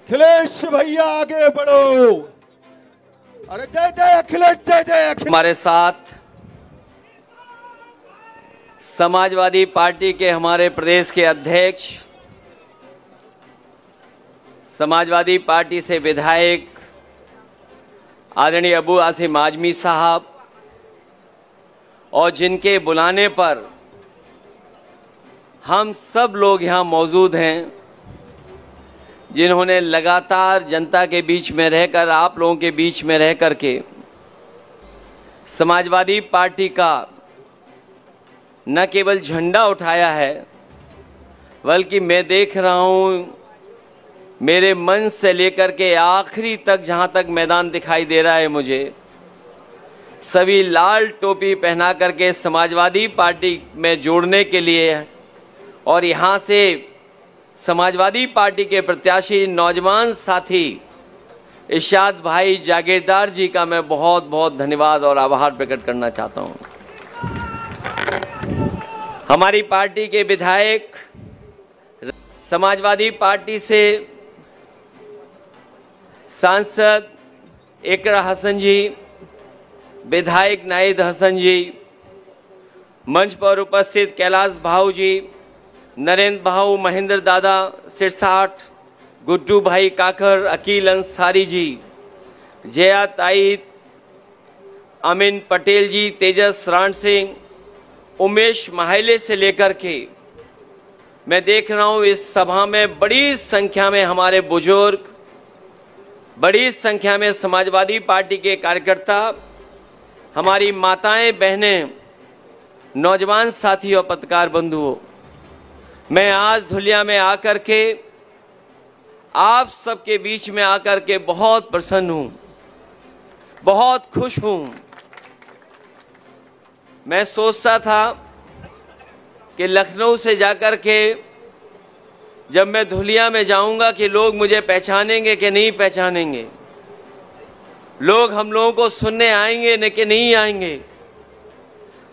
अखिलेश भैया आगे बढ़ो। अरे जय जय अखिलेश, जय जय अखिलेश। हमारे साथ समाजवादी पार्टी के हमारे प्रदेश के अध्यक्ष, समाजवादी पार्टी से विधायक आदरणीय अबू आसिम आजमी साहब, और जिनके बुलाने पर हम सब लोग यहाँ मौजूद हैं, जिन्होंने लगातार जनता के बीच में रहकर, आप लोगों के बीच में रह कर के समाजवादी पार्टी का न केवल झंडा उठाया है, बल्कि मैं देख रहा हूँ मेरे मंच से लेकर के आखिरी तक, जहाँ तक मैदान दिखाई दे रहा है मुझे, सभी लाल टोपी पहना करके समाजवादी पार्टी में जोड़ने के लिए, और यहाँ से समाजवादी पार्टी के प्रत्याशी नौजवान साथी इरशाद भाई जागीरदार जी का मैं बहुत बहुत धन्यवाद और आभार प्रकट करना चाहता हूँ। हमारी पार्टी के विधायक, समाजवादी पार्टी से सांसद इकरा हसन जी, विधायक नाहिद हसन जी, मंच पर उपस्थित कैलाश भाऊ जी, नरेंद्र भाऊ, महेंद्र दादा सिरसाठ, गुड्डू भाई काकर, अकील अंसारी जी, जया ताई, अमीन पटेल जी, तेजस राण सिंह, उमेश माहिले से लेकर के मैं देख रहा हूँ इस सभा में बड़ी संख्या में हमारे बुजुर्ग, बड़ी संख्या में समाजवादी पार्टी के कार्यकर्ता, हमारी माताएं, बहनें, नौजवान साथी और पत्रकार बंधुओं, मैं आज धुलिया में आकर के, आप सबके बीच में आकर के बहुत प्रसन्न हूं, बहुत खुश हूं। मैं सोचता था कि लखनऊ से जाकर के जब मैं धुलिया में जाऊंगा कि लोग मुझे पहचानेंगे कि नहीं पहचानेंगे, लोग हम लोगों को सुनने आएंगे न कि नहीं आएंगे।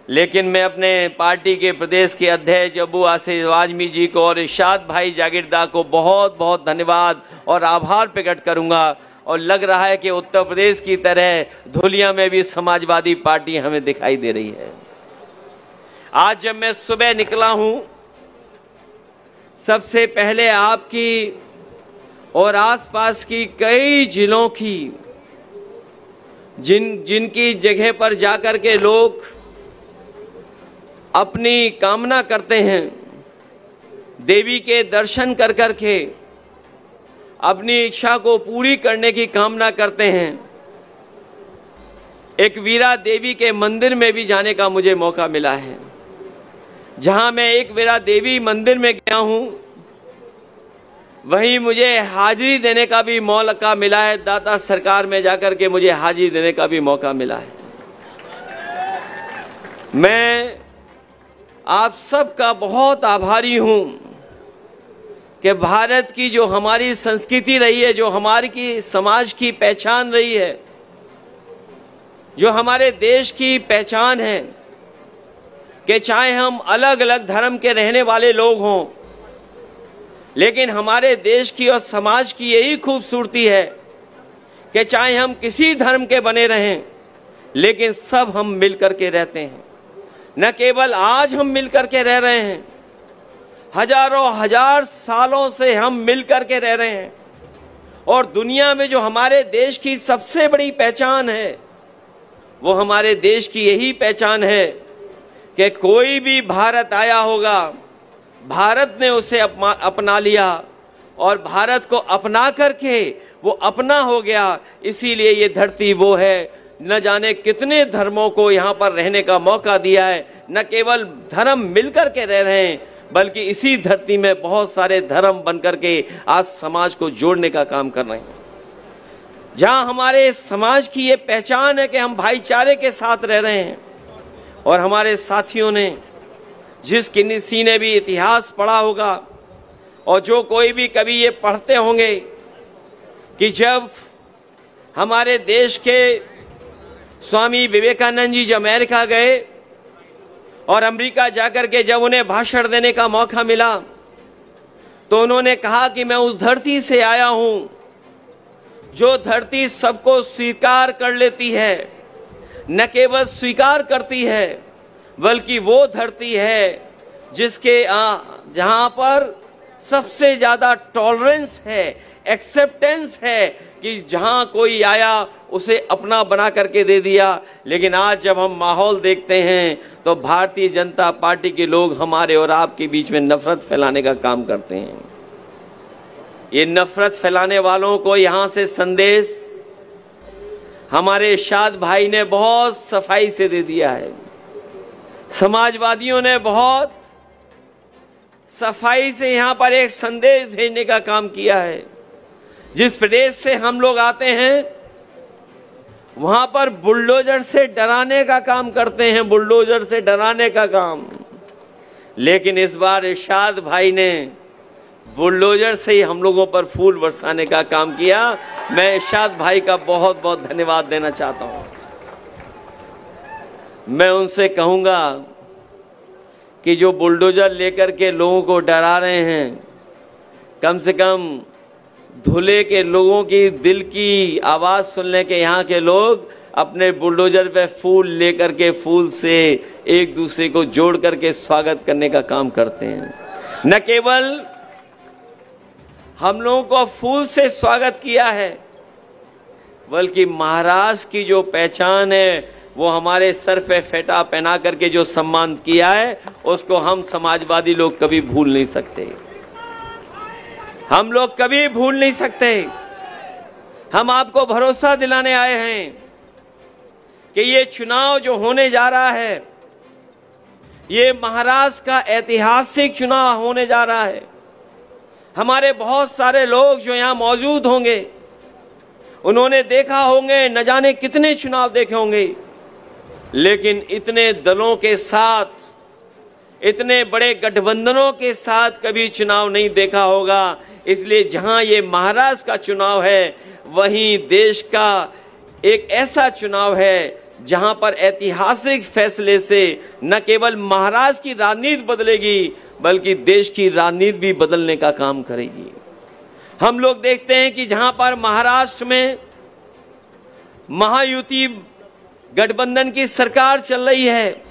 लेकिन मैं अपने पार्टी के प्रदेश के अध्यक्ष अबू आसिम आजमी जी को और इरशाद भाई जागीरदार को बहुत बहुत धन्यवाद और आभार प्रकट करूंगा। और लग रहा है कि उत्तर प्रदेश की तरह धुलिया में भी समाजवादी पार्टी हमें दिखाई दे रही है। आज जब मैं सुबह निकला हूं, सबसे पहले आपकी और आसपास की कई जिलों की जिनकी जगह पर जाकर के लोग अपनी कामना करते हैं, देवी के दर्शन कर कर के अपनी इच्छा को पूरी करने की कामना करते हैं, एक वीरा देवी के मंदिर में भी जाने का मुझे मौका मिला है। जहां मैं एक वीरा देवी मंदिर में गया हूं, वहीं मुझे हाजिरी देने का भी मौका मिला है। दाता सरकार में जाकर के मुझे हाजिरी देने का भी मौका मिला है। मैं आप सबका बहुत आभारी हूं कि भारत की जो हमारी संस्कृति रही है, जो हमारी की समाज की पहचान रही है, जो हमारे देश की पहचान है, कि चाहे हम अलग अलग धर्म के रहने वाले लोग हों, लेकिन हमारे देश की और समाज की यही खूबसूरती है कि चाहे हम किसी धर्म के बने रहें, लेकिन सब हम मिलकर के रहते हैं। न केवल आज हम मिलकर के रह रहे हैं, हजारों हजार सालों से हम मिलकर के रह रहे हैं। और दुनिया में जो हमारे देश की सबसे बड़ी पहचान है, वो हमारे देश की यही पहचान है कि कोई भी भारत आया होगा, भारत ने उसे अपना लिया और भारत को अपना करके वो अपना हो गया। इसीलिए ये धरती वो है, न जाने कितने धर्मों को यहाँ पर रहने का मौका दिया है। न केवल धर्म मिलकर के रह रहे हैं, बल्कि इसी धरती में बहुत सारे धर्म बनकर के आज समाज को जोड़ने का काम कर रहे हैं। जहाँ हमारे समाज की ये पहचान है कि हम भाईचारे के साथ रह रहे हैं। और हमारे साथियों ने, जिस किसी ने भी इतिहास पढ़ा होगा और जो कोई भी कभी ये पढ़ते होंगे कि जब हमारे देश के स्वामी विवेकानंद जी जब अमेरिका गए और अमेरिका जाकर के जब उन्हें भाषण देने का मौका मिला, तो उन्होंने कहा कि मैं उस धरती से आया हूं जो धरती सबको स्वीकार कर लेती है, न केवल स्वीकार करती है बल्कि वो धरती है जिसके जहां पर सबसे ज्यादा टॉलरेंस है, एक्सेप्टेंस है कि जहां कोई आया उसे अपना बना करके दे दिया। लेकिन आज जब हम माहौल देखते हैं तो भारतीय जनता पार्टी के लोग हमारे और आपके बीच में नफरत फैलाने का काम करते हैं। ये नफरत फैलाने वालों को यहां से संदेश हमारे इरशाद भाई ने बहुत सफाई से दे दिया है। समाजवादियों ने बहुत सफाई से यहां पर एक संदेश भेजने का काम किया है। जिस प्रदेश से हम लोग आते हैं वहां पर बुलडोजर से डराने का काम करते हैं, बुलडोजर से डराने का काम। लेकिन इस बार इरशाद भाई ने बुलडोजर से ही हम लोगों पर फूल बरसाने का काम किया। मैं इरशाद भाई का बहुत बहुत धन्यवाद देना चाहता हूं। मैं उनसे कहूंगा कि जो बुलडोजर लेकर के लोगों को डरा रहे हैं, कम से कम धुले के लोगों की दिल की आवाज सुनने के यहाँ के लोग अपने बुलडोजर पे फूल लेकर के फूल से एक दूसरे को जोड़ करके स्वागत करने का काम करते हैं। न केवल हम लोगों को फूल से स्वागत किया है बल्कि महाराष्ट्र की जो पहचान है वो हमारे सर पे फेटा पहना करके जो सम्मान किया है उसको हम समाजवादी लोग कभी भूल नहीं सकते। हम लोग कभी भूल नहीं सकते। हम आपको भरोसा दिलाने आए हैं कि ये चुनाव जो होने जा रहा है ये महाराष्ट्र का ऐतिहासिक चुनाव होने जा रहा है। हमारे बहुत सारे लोग जो यहाँ मौजूद होंगे उन्होंने देखा होंगे, न जाने कितने चुनाव देखे होंगे, लेकिन इतने दलों के साथ, इतने बड़े गठबंधनों के साथ कभी चुनाव नहीं देखा होगा। इसलिए जहां ये महाराष्ट्र का चुनाव है वहीं देश का एक ऐसा चुनाव है जहां पर ऐतिहासिक फैसले से न केवल महाराष्ट्र की राजनीति बदलेगी बल्कि देश की राजनीति भी बदलने का काम करेगी। हम लोग देखते हैं कि जहां पर महाराष्ट्र में महायुति गठबंधन की सरकार चल रही है,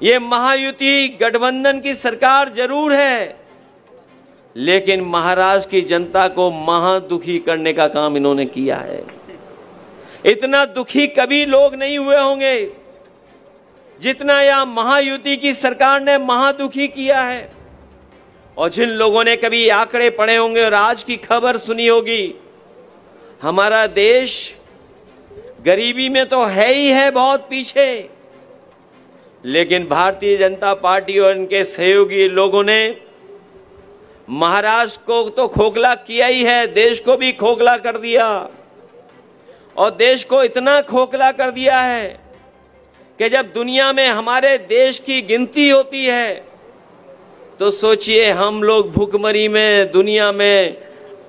ये महायुति गठबंधन की सरकार जरूर है लेकिन महाराष्ट्र की जनता को महादुखी करने का काम इन्होंने किया है। इतना दुखी कभी लोग नहीं हुए होंगे जितना यह महायुति की सरकार ने महादुखी किया है। और जिन लोगों ने कभी आंकड़े पढ़े होंगे और आज की खबर सुनी होगी, हमारा देश गरीबी में तो है ही है बहुत पीछे, लेकिन भारतीय जनता पार्टी और इनके सहयोगी लोगों ने महाराष्ट्र को तो खोखला किया ही है, देश को भी खोखला कर दिया। और देश को इतना खोखला कर दिया है कि जब दुनिया में हमारे देश की गिनती होती है तो सोचिए हम लोग भुखमरी में दुनिया में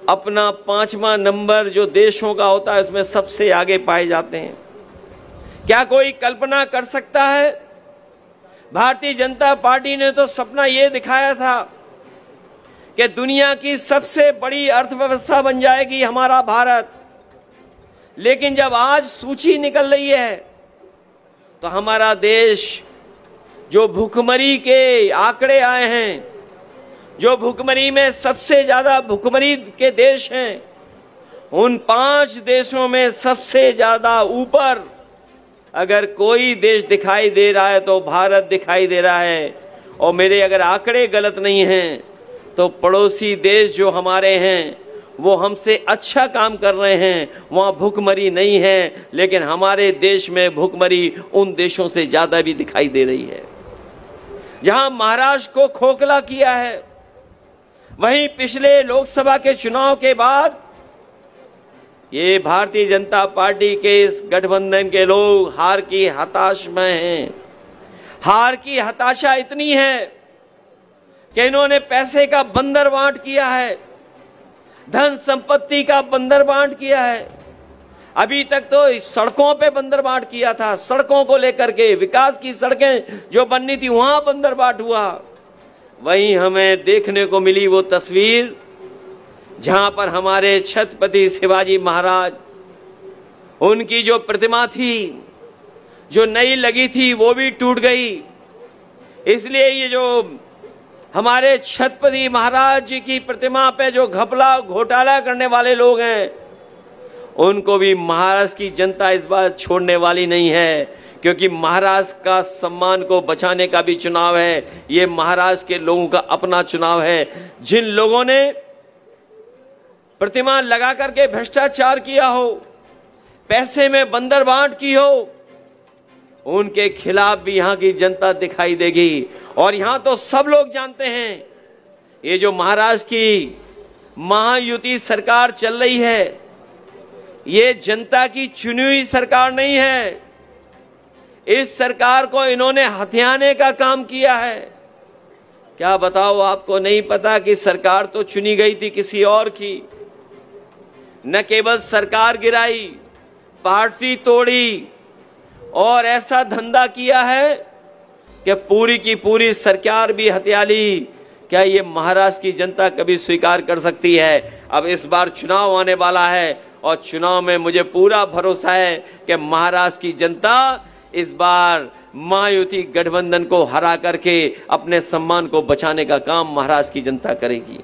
अपना 5वां नंबर जो देशों का होता है उसमें सबसे आगे पाए जाते हैं। क्या कोई कल्पना कर सकता है? भारतीय जनता पार्टी ने तो सपना ये दिखाया था कि दुनिया की सबसे बड़ी अर्थव्यवस्था बन जाएगी हमारा भारत, लेकिन जब आज सूची निकल रही है तो हमारा देश जो भुखमरी के आंकड़े आए हैं, जो भुखमरी में सबसे ज्यादा भुखमरी के देश हैं, उन 5 देशों में सबसे ज्यादा ऊपर अगर कोई देश दिखाई दे रहा है तो भारत दिखाई दे रहा है। और मेरे अगर आंकड़े गलत नहीं हैं तो पड़ोसी देश जो हमारे हैं वो हमसे अच्छा काम कर रहे हैं, वहां भुखमरी नहीं है, लेकिन हमारे देश में भुखमरी उन देशों से ज्यादा भी दिखाई दे रही है। जहां महाराष्ट्र को खोखला किया है वहीं पिछले लोकसभा के चुनाव के बाद ये भारतीय जनता पार्टी के इस गठबंधन के लोग हार की हताश में हैं। हार की हताशा इतनी है कि इन्होंने पैसे का बंदरबांट किया है, धन संपत्ति का बंदरबांट किया है। अभी तक तो सड़कों पे बंदरबांट किया था, सड़कों को लेकर के विकास की सड़कें जो बननी थी वहां बंदरबांट हुआ। वहीं हमें देखने को मिली वो तस्वीर जहां पर हमारे छत्रपति शिवाजी महाराज, उनकी जो प्रतिमा थी, जो नई लगी थी, वो भी टूट गई। इसलिए ये जो हमारे छत्रपति महाराज जी की प्रतिमा पे जो घपला घोटाला करने वाले लोग हैं, उनको भी महाराष्ट्र की जनता इस बार छोड़ने वाली नहीं है, क्योंकि महाराष्ट्र का सम्मान को बचाने का भी चुनाव है। ये महाराष्ट्र के लोगों का अपना चुनाव है। जिन लोगों ने प्रतिमा लगा करके भ्रष्टाचार किया हो, पैसे में बंदर बांट की हो, उनके खिलाफ भी यहां की जनता दिखाई देगी। और यहां तो सब लोग जानते हैं, ये जो महाराष्ट्र की महायुति सरकार चल रही है, ये जनता की चुनी हुई सरकार नहीं है। इस सरकार को इन्होंने हथियाने का काम किया है। क्या बताओ, आपको नहीं पता कि सरकार तो चुनी गई थी किसी और की। न केवल सरकार गिराई, पार्टी तोड़ी और ऐसा धंधा किया है कि पूरी की पूरी सरकार भी हत्या ली। क्या ये महाराष्ट्र की जनता कभी स्वीकार कर सकती है? अब इस बार चुनाव आने वाला है और चुनाव में मुझे पूरा भरोसा है कि महाराष्ट्र की जनता इस बार महायुति गठबंधन को हरा करके अपने सम्मान को बचाने का काम महाराष्ट्र की जनता करेगी।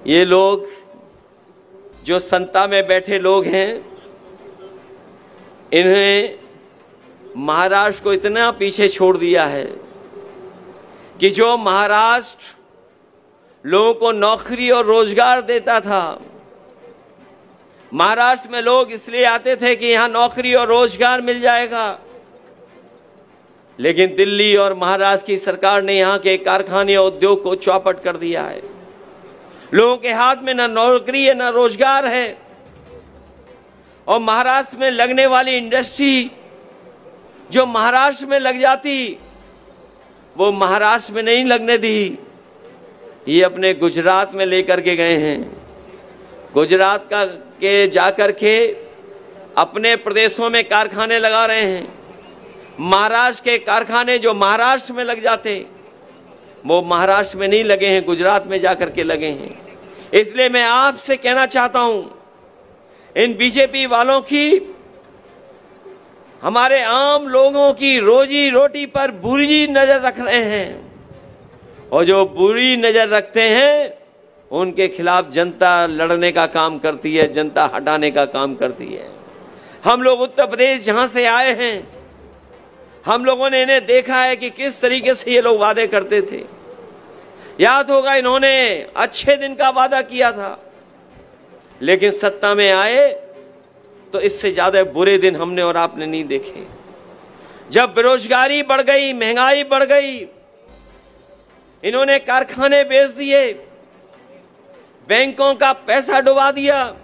ये लोग जो सत्ता में बैठे लोग हैं, इन्हें महाराष्ट्र को इतना पीछे छोड़ दिया है कि जो महाराष्ट्र लोगों को नौकरी और रोजगार देता था, महाराष्ट्र में लोग इसलिए आते थे कि यहां नौकरी और रोजगार मिल जाएगा, लेकिन दिल्ली और महाराष्ट्र की सरकार ने यहां के कारखाने और उद्योग को चौपट कर दिया है। लोगों के हाथ में न नौकरी है न रोजगार है। और महाराष्ट्र में लगने वाली इंडस्ट्री जो महाराष्ट्र में लग जाती, वो महाराष्ट्र में नहीं लगने दी, ये अपने गुजरात में लेकर के गए हैं। गुजरात का के जाकर के अपने प्रदेशों में कारखाने लगा रहे हैं। महाराष्ट्र के कारखाने जो महाराष्ट्र में लग जाते, वो महाराष्ट्र में नहीं लगे हैं, गुजरात में जाकर के लगे हैं। इसलिए मैं आपसे कहना चाहता हूं, इन बीजेपी वालों की, हमारे आम लोगों की रोजी रोटी पर बुरी नजर रख रहे हैं, और जो बुरी नजर रखते हैं उनके खिलाफ जनता लड़ने का काम करती है, जनता हटाने का काम करती है। हम लोग उत्तर प्रदेश जहां से आए हैं, हम लोगों ने इन्हें देखा है कि किस तरीके से ये लोग वादे करते थे। याद होगा, इन्होंने अच्छे दिन का वादा किया था, लेकिन सत्ता में आए तो इससे ज्यादा बुरे दिन हमने और आपने नहीं देखे। जब बेरोजगारी बढ़ गई, महंगाई बढ़ गई, इन्होंने कारखाने बेच दिए, बैंकों का पैसा डुबा दिया,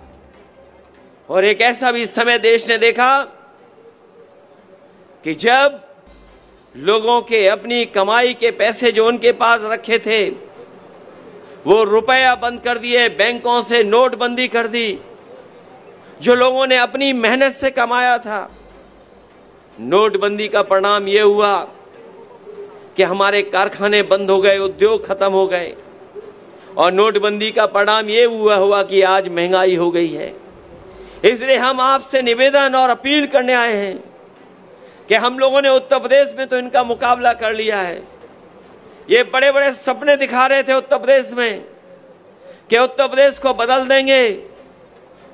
और एक ऐसा भी समय देश ने देखा कि जब लोगों के अपनी कमाई के पैसे जो उनके पास रखे थे, वो रुपया बंद कर दिए, बैंकों से नोटबंदी कर दी। जो लोगों ने अपनी मेहनत से कमाया था, नोटबंदी का परिणाम ये हुआ कि हमारे कारखाने बंद हो गए, उद्योग खत्म हो गए, और नोटबंदी का परिणाम ये हुआ कि आज महंगाई हो गई है। इसलिए हम आपसे निवेदन और अपील करने आए हैं कि हम लोगों ने उत्तर प्रदेश में तो इनका मुकाबला कर लिया है। ये बड़े बड़े सपने दिखा रहे थे उत्तर प्रदेश में कि उत्तर प्रदेश को बदल देंगे,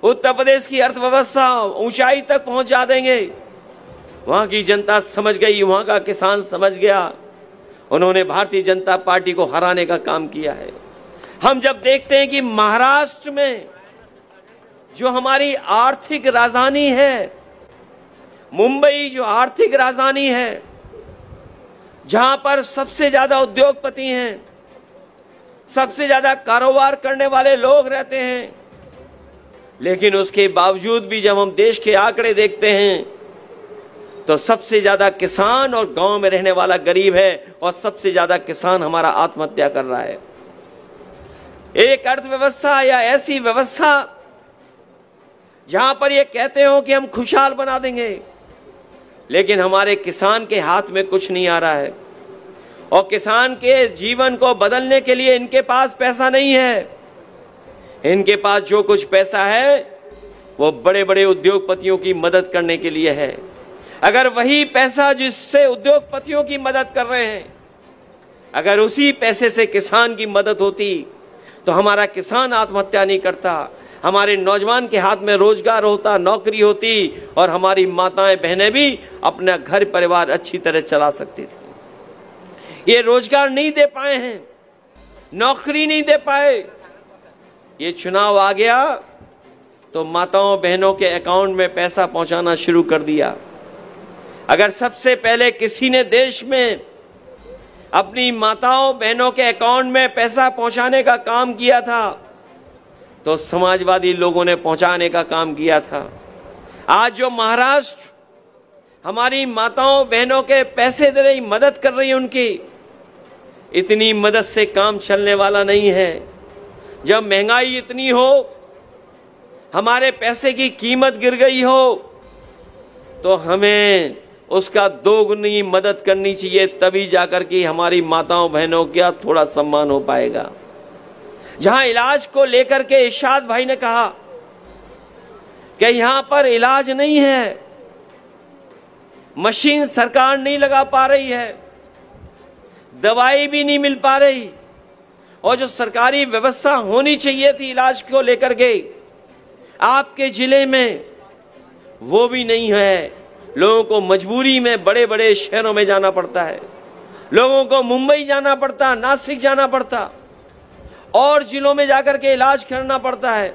उत्तर प्रदेश की अर्थव्यवस्था ऊंचाई तक पहुंचा देंगे। वहां की जनता समझ गई, वहां का किसान समझ गया, उन्होंने भारतीय जनता पार्टी को हराने का काम किया है। हम जब देखते हैं कि महाराष्ट्र में जो हमारी आर्थिक राजधानी है, मुंबई जो आर्थिक राजधानी है, जहां पर सबसे ज्यादा उद्योगपति हैं, सबसे ज्यादा कारोबार करने वाले लोग रहते हैं, लेकिन उसके बावजूद भी जब हम देश के आंकड़े देखते हैं तो सबसे ज्यादा किसान और गांव में रहने वाला गरीब है, और सबसे ज्यादा किसान हमारा आत्महत्या कर रहा है। एक अर्थव्यवस्था या ऐसी व्यवस्था जहां पर ये कहते हो कि हम खुशहाल बना देंगे, लेकिन हमारे किसान के हाथ में कुछ नहीं आ रहा है। और किसान के जीवन को बदलने के लिए इनके पास पैसा नहीं है। इनके पास जो कुछ पैसा है वो बड़े बड़े उद्योगपतियों की मदद करने के लिए है। अगर वही पैसा जिससे उद्योगपतियों की मदद कर रहे हैं, अगर उसी पैसे से किसान की मदद होती तो हमारा किसान आत्महत्या नहीं करता, हमारे नौजवान के हाथ में रोजगार होता, नौकरी होती और हमारी माताएं बहनें भी अपना घर परिवार अच्छी तरह चला सकती थी। ये रोजगार नहीं दे पाए हैं, नौकरी नहीं दे पाए। ये चुनाव आ गया तो माताओं बहनों के अकाउंट में पैसा पहुंचाना शुरू कर दिया। अगर सबसे पहले किसी ने देश में अपनी माताओं बहनों के अकाउंट में पैसा पहुंचाने का काम किया था तो समाजवादी लोगों ने पहुंचाने का काम किया था। आज जो महाराष्ट्र हमारी माताओं बहनों के पैसे दे रही, मदद कर रही है, उनकी इतनी मदद से काम चलने वाला नहीं है। जब महंगाई इतनी हो, हमारे पैसे की कीमत गिर गई हो, तो हमें उसका दोगुनी मदद करनी चाहिए, तभी जाकर के हमारी माताओं बहनों का थोड़ा सम्मान हो पाएगा। जहां इलाज को लेकर के इरशाद भाई ने कहा कि यहां पर इलाज नहीं है, मशीन सरकार नहीं लगा पा रही है, दवाई भी नहीं मिल पा रही, और जो सरकारी व्यवस्था होनी चाहिए थी इलाज को लेकर के आपके जिले में, वो भी नहीं है। लोगों को मजबूरी में बड़े बड़े शहरों में जाना पड़ता है, लोगों को मुंबई जाना पड़ता, नासिक जाना पड़ता, और जिलों में जाकर के इलाज करना पड़ता है।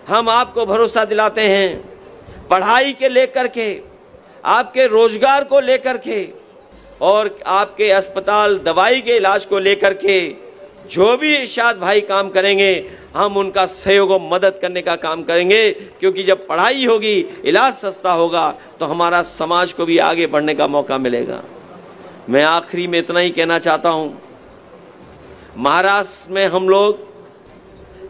हम आपको भरोसा दिलाते हैं, पढ़ाई के लेकर के, आपके रोजगार को लेकर के और आपके अस्पताल दवाई के इलाज को लेकर के जो भी इरशाद भाई काम करेंगे, हम उनका सहयोग और मदद करने का काम करेंगे। क्योंकि जब पढ़ाई होगी, इलाज सस्ता होगा, तो हमारा समाज को भी आगे बढ़ने का मौका मिलेगा। मैं आखिरी में इतना ही कहना चाहता हूं, महाराष्ट्र में हम लोग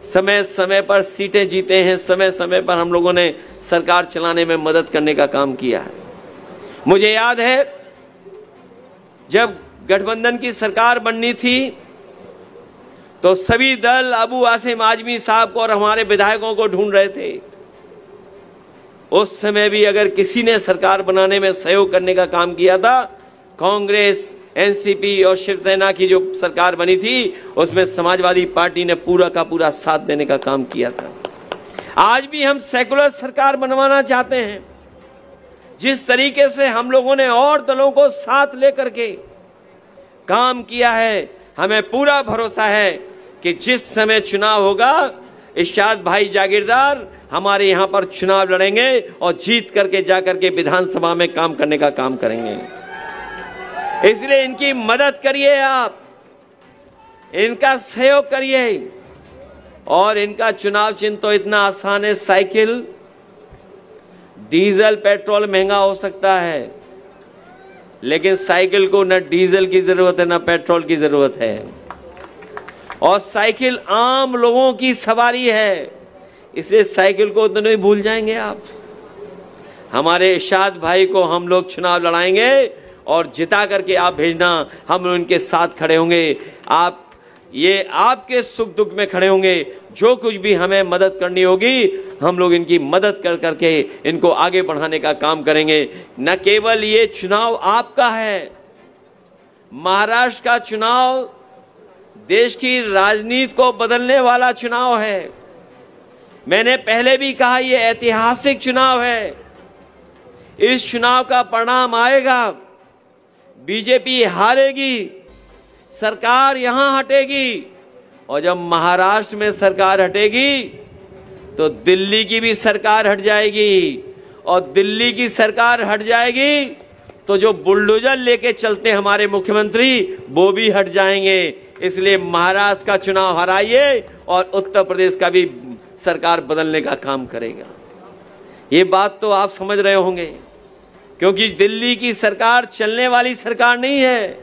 समय समय पर सीटें जीते हैं, समय समय पर हम लोगों ने सरकार चलाने में मदद करने का काम किया है। मुझे याद है जब गठबंधन की सरकार बननी थी तो सभी दल अबू आसिम आजमी साहब को और हमारे विधायकों को ढूंढ रहे थे। उस समय भी अगर किसी ने सरकार बनाने में सहयोग करने का काम किया था, कांग्रेस, एनसीपी और शिवसेना की जो सरकार बनी थी, उसमें समाजवादी पार्टी ने पूरा का पूरा साथ देने का काम किया था। आज भी हम सेकुलर सरकार बनवाना चाहते हैं। जिस तरीके से हम लोगों ने और दलों को साथ लेकर के काम किया है, हमें पूरा भरोसा है कि जिस समय चुनाव होगा, इरशाद भाई जागीरदार हमारे यहाँ पर चुनाव लड़ेंगे और जीत करके जाकर के विधानसभा में काम करने का काम करेंगे। इसलिए इनकी मदद करिए, आप इनका सहयोग करिए। और इनका चुनाव चिन्ह तो इतना आसान है, साइकिल। डीजल पेट्रोल महंगा हो सकता है, लेकिन साइकिल को न डीजल की जरूरत है न पेट्रोल की जरूरत है। और साइकिल आम लोगों की सवारी है, इसलिए साइकिल को तो नहीं भूल जाएंगे आप। हमारे इरशाद भाई को हम लोग चुनाव लड़ाएंगे और जिता करके आप भेजना, हम उनके साथ खड़े होंगे। आप ये आपके सुख दुख में खड़े होंगे। जो कुछ भी हमें मदद करनी होगी, हम लोग इनकी मदद कर करके इनको आगे बढ़ाने का काम करेंगे। न केवल ये चुनाव आपका है, महाराष्ट्र का चुनाव देश की राजनीति को बदलने वाला चुनाव है। मैंने पहले भी कहा, ये ऐतिहासिक चुनाव है। इस चुनाव का परिणाम आएगा, बीजेपी हारेगी, सरकार यहां हटेगी, और जब महाराष्ट्र में सरकार हटेगी तो दिल्ली की भी सरकार हट जाएगी, और दिल्ली की सरकार हट जाएगी तो जो बुलडोजर लेके चलते हमारे मुख्यमंत्री, वो भी हट जाएंगे। इसलिए महाराष्ट्र का चुनाव हराइए और उत्तर प्रदेश का भी सरकार बदलने का काम करेगा। ये बात तो आप समझ रहे होंगे, क्योंकि दिल्ली की सरकार चलने वाली सरकार नहीं है,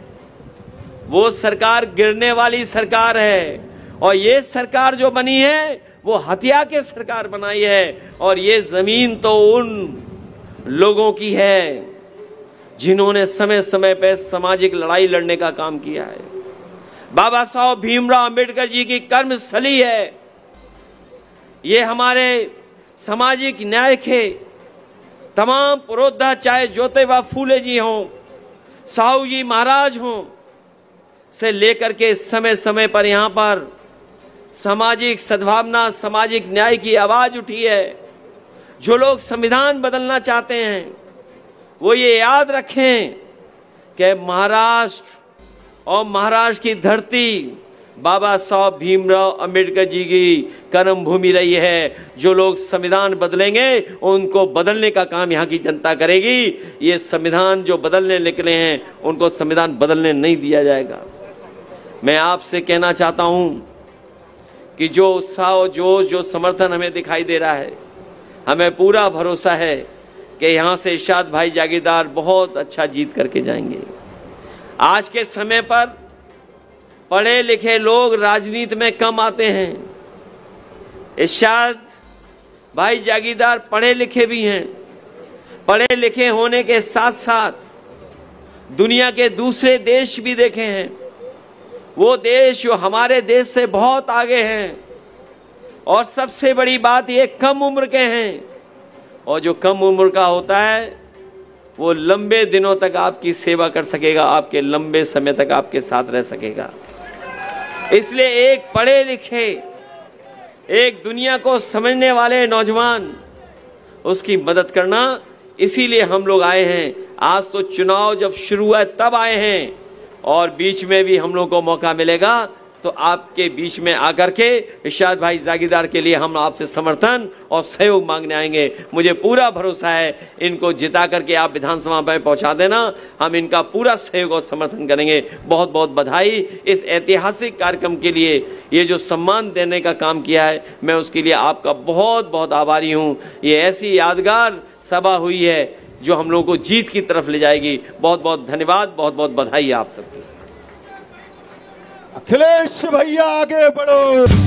वो सरकार गिरने वाली सरकार है। और ये सरकार जो बनी है वो हत्या के सरकार बनाई है, और ये जमीन तो उन लोगों की है, जिन्होंने समय समय पर सामाजिक लड़ाई लड़ने का काम किया है। बाबा साहब भीमराव अंबेडकर जी की कर्मस्थली है। ये हमारे सामाजिक न्याय के तमाम पुरोधा, चाहे ज्योतिबा फूले जी हों, साहू जी महाराज हों, से लेकर के समय समय पर यहाँ पर सामाजिक सद्भावना, सामाजिक न्याय की आवाज उठी है। जो लोग संविधान बदलना चाहते हैं वो ये याद रखें कि महाराष्ट्र और महाराष्ट्र की धरती बाबा साहब भीमराव अंबेडकर जी की कर्म भूमि रही है। जो लोग संविधान बदलेंगे उनको बदलने का काम यहाँ की जनता करेगी। ये संविधान जो बदलने निकले हैं उनको संविधान बदलने नहीं दिया जाएगा। मैं आपसे कहना चाहता हूँ कि जो उत्साह और जोश, जो समर्थन हमें दिखाई दे रहा है, हमें पूरा भरोसा है कि यहाँ से इरशाद भाई जागीरदार बहुत अच्छा जीत करके जाएंगे। आज के समय पर पढ़े लिखे लोग राजनीति में कम आते हैं। इरशाद भाई जागीरदार पढ़े लिखे भी हैं। पढ़े लिखे होने के साथ साथ दुनिया के दूसरे देश भी देखे हैं। वो देश जो हमारे देश से बहुत आगे हैं, और सबसे बड़ी बात ये कम उम्र के हैं। और जो कम उम्र का होता है वो लंबे दिनों तक आपकी सेवा कर सकेगा, आपके लंबे समय तक आपके साथ रह सकेगा। इसलिए एक पढ़े लिखे, एक दुनिया को समझने वाले नौजवान, उसकी मदद करना, इसीलिए हम लोग आए हैं। आज तो चुनाव जब शुरू हुआ तब आए हैं, और बीच में भी हम लोग को मौका मिलेगा तो आपके बीच में आकर के इरशाद भाई जागीरदार के लिए हम आपसे समर्थन और सहयोग मांगने आएंगे। मुझे पूरा भरोसा है इनको जिता करके आप विधानसभा में पहुंचा देना, हम इनका पूरा सहयोग और समर्थन करेंगे। बहुत बहुत बधाई इस ऐतिहासिक कार्यक्रम के लिए। ये जो सम्मान देने का काम किया है, मैं उसके लिए आपका बहुत बहुत आभारी हूँ। ये ऐसी यादगार सभा हुई है जो हम लोगों को जीत की तरफ ले जाएगी। बहुत बहुत धन्यवाद, बहुत बहुत बधाई आप सबकी। अखिलेश भैया आगे बढ़ो।